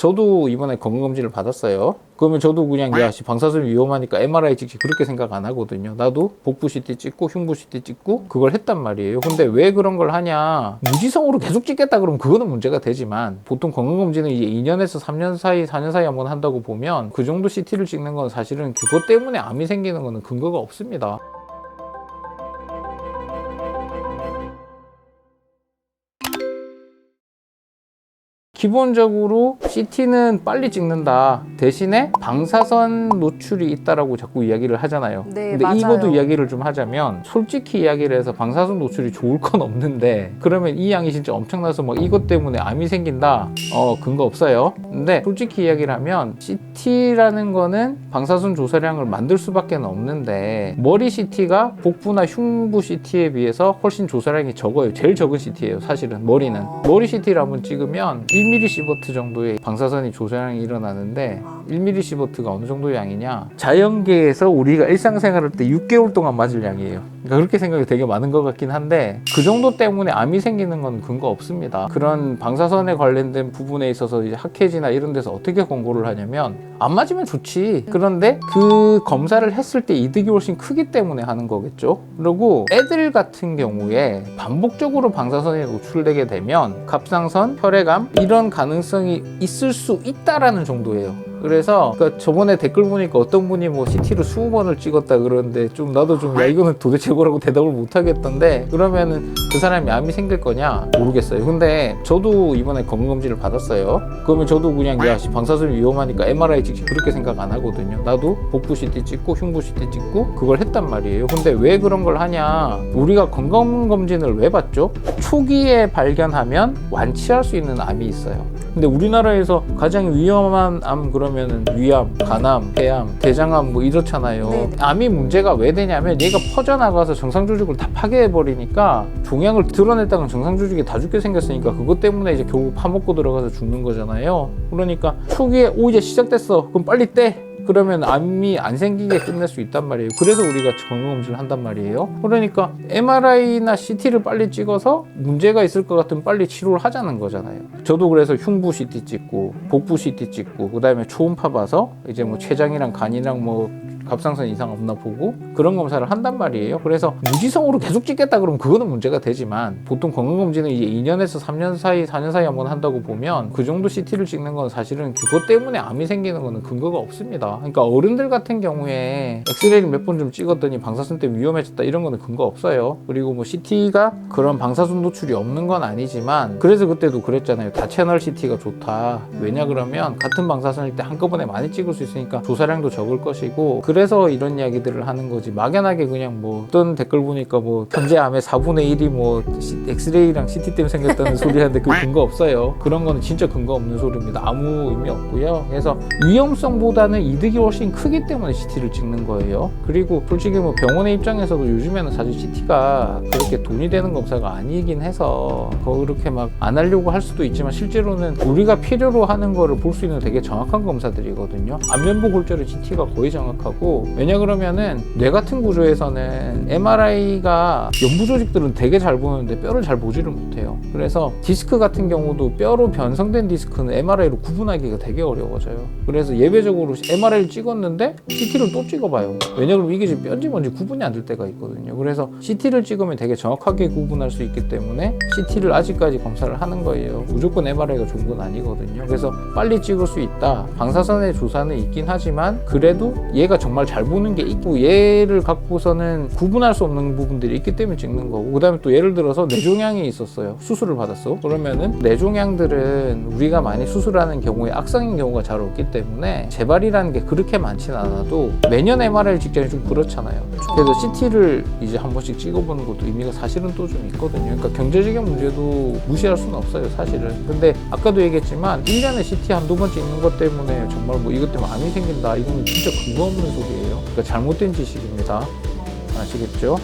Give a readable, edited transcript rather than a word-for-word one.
저도 이번에 건강검진을 받았어요. 그러면 저도 그냥 야 방사선이 위험하니까 MRI 찍지 그렇게 생각 안 하거든요. 나도 복부 CT 찍고 흉부 CT 찍고 그걸 했단 말이에요. 근데 왜 그런 걸 하냐, 무지성으로 계속 찍겠다 그러면 그거는 문제가 되지만 보통 건강검진은 이제 2년에서 3년 사이 4년 사이 한번 한다고 보면 그 정도 CT를 찍는 건 사실은 그것 때문에 암이 생기는 거는 근거가 없습니다. 기본적으로 CT는 빨리 찍는다. 대신에 방사선 노출이 있다라고 자꾸 이야기를 하잖아요. 네, 근데 맞아요. 이것도 이야기를 좀 하자면 솔직히 이야기를 해서 방사선 노출이 좋을 건 없는데 그러면 이 양이 진짜 엄청나서 막 이것 때문에 암이 생긴다? 근거 없어요. 근데 솔직히 이야기를 하면 CT라는 거는 방사선 조사량을 만들 수밖에 없는데 머리 CT가 복부나 흉부 CT에 비해서 훨씬 조사량이 적어요. 제일 적은 CT예요. 사실은 머리는. 머리 CT를 한번 찍으면 1mSv 정도의 방사선이 조사량이 일어나는데 1mSv가 어느 정도의 양이냐, 자연계에서 우리가 일상생활할 때 6개월 동안 맞을 양이에요. 그러니까 그렇게 생각이 되게 많은 것 같긴 한데 그 정도 때문에 암이 생기는 건 근거 없습니다. 그런 방사선에 관련된 부분에 있어서 이제 학회지나 이런 데서 어떻게 권고를 하냐면 안 맞으면 좋지. 그런데 그 검사를 했을 때 이득이 훨씬 크기 때문에 하는 거겠죠. 그리고 애들 같은 경우에 반복적으로 방사선에 노출되게 되면 갑상선, 혈액암 이런 가능성이 있을 수 있다라는 정도예요. 그래서 그러니까 저번에 댓글 보니까 어떤 분이 뭐 CT를 20번을 찍었다 그러는데 좀 나도 좀 야 이거는 도대체 뭐라고 대답을 못 하겠던데 그러면은 그 사람이 암이 생길 거냐 모르겠어요. 근데 저도 이번에 건강검진을 받았어요. 그러면 저도 그냥 야 방사선이 위험하니까 MRI 찍지 그렇게 생각 안 하거든요. 나도 복부 CT 찍고 흉부 CT 찍고 그걸 했단 말이에요. 근데 왜 그런 걸 하냐, 우리가 건강검진을 왜 받죠? 초기에 발견하면 완치할 수 있는 암이 있어요. 근데 우리나라에서 가장 위험한 암 그러면은 위암, 간암, 폐암, 대장암 뭐 이렇잖아요. 네. 암이 문제가 왜 되냐면 얘가 퍼져나가서 정상조직을 다 파괴해버리니까 종양을 드러냈다가 정상조직이 다 죽게 생겼으니까 그것 때문에 이제 결국 파먹고 들어가서 죽는 거잖아요. 그러니까 초기에 이제 시작됐어. 그럼 빨리 떼. 그러면 암이 안 생기게 끝낼 수 있단 말이에요. 그래서 우리가 건강검진을 한단 말이에요. 그러니까 MRI나 CT를 빨리 찍어서 문제가 있을 것 같으면 빨리 치료를 하자는 거잖아요. 저도 그래서 흉부 CT 찍고 복부 CT 찍고 그 다음에 초음파 봐서 이제 뭐 췌장이랑 간이랑 뭐 갑상선 이상 없나 보고 그런 검사를 한단 말이에요. 그래서 무지성으로 계속 찍겠다 그러면 그거는 문제가 되지만 보통 건강검진은 이제 2년에서 3년 사이 4년 사이 한번 한다고 보면 그 정도 CT를 찍는 건 사실은 그것 때문에 암이 생기는 거는 근거가 없습니다. 그러니까 어른들 같은 경우에 엑스레이를 몇 번 좀 찍었더니 방사선 때문에 위험해졌다 이런 거는 근거 없어요. 그리고 뭐 CT가 그런 방사선 노출이 없는 건 아니지만 그래서 그때도 그랬잖아요. 다채널 CT가 좋다. 왜냐 그러면 같은 방사선일 때 한꺼번에 많이 찍을 수 있으니까 조사량도 적을 것이고 그래서 이런 이야기들을 하는 거지. 막연하게 그냥 뭐 어떤 댓글 보니까 뭐 현재 암의 4분의 1이 뭐 엑스레이랑 CT 때문에 생겼다는 소리 하는데 그 근거 없어요. 그런 거는 진짜 근거 없는 소리입니다. 아무 의미 없고요. 그래서 위험성보다는 이득이 훨씬 크기 때문에 CT를 찍는 거예요. 그리고 솔직히 뭐 병원의 입장에서도 요즘에는 사실 CT가 그렇게 돈이 되는 검사가 아니긴 해서 그렇게 막 안 하려고 할 수도 있지만 실제로는 우리가 필요로 하는 거를 볼 수 있는 되게 정확한 검사들이거든요. 안면부 골절의 CT가 거의 정확하고 왜냐 그러면은 뇌 같은 구조에서는 MRI가 연부 조직들은 되게 잘 보는데 뼈를 잘 보지를 못해요. 그래서 디스크 같은 경우도 뼈로 변성된 디스크는 MRI로 구분하기가 되게 어려워져요. 그래서 예외적으로 MRI를 찍었는데 CT를 또 찍어봐요. 왜냐면 이게 지금 뼈인지 뭔지 구분이 안 될 때가 있거든요. 그래서 CT를 찍으면 되게 정확하게 구분할 수 있기 때문에 CT를 아직까지 검사를 하는 거예요. 무조건 MRI가 좋은 건 아니거든요. 그래서 빨리 찍을 수 있다. 방사선의 조사는 있긴 하지만 그래도 얘가 정말 잘 보는 게 있고 얘를 갖고서는 구분할 수 없는 부분들이 있기 때문에 찍는 거고 그 다음에 또 예를 들어서 뇌종양이 있었어요. 수술을 받았어. 그러면은 뇌종양들은 우리가 많이 수술하는 경우에 악성인 경우가 잘 없기 때문에 재발이라는 게 그렇게 많지는 않아도 매년 MRI를 찍자니 좀 그렇잖아요. 그래서 CT를 이제 한 번씩 찍어보는 것도 의미가 사실은 또 좀 있거든요. 그러니까 경제적인 문제도 무시할 수는 없어요, 사실은. 근데 아까도 얘기했지만 1년에 CT 한두 번 찍는 것 때문에 정말 뭐 이것 때문에 암이 생긴다. 이건 진짜 근거 없는 소리예요. 그러니까 잘못된 지식입니다. 아시겠죠?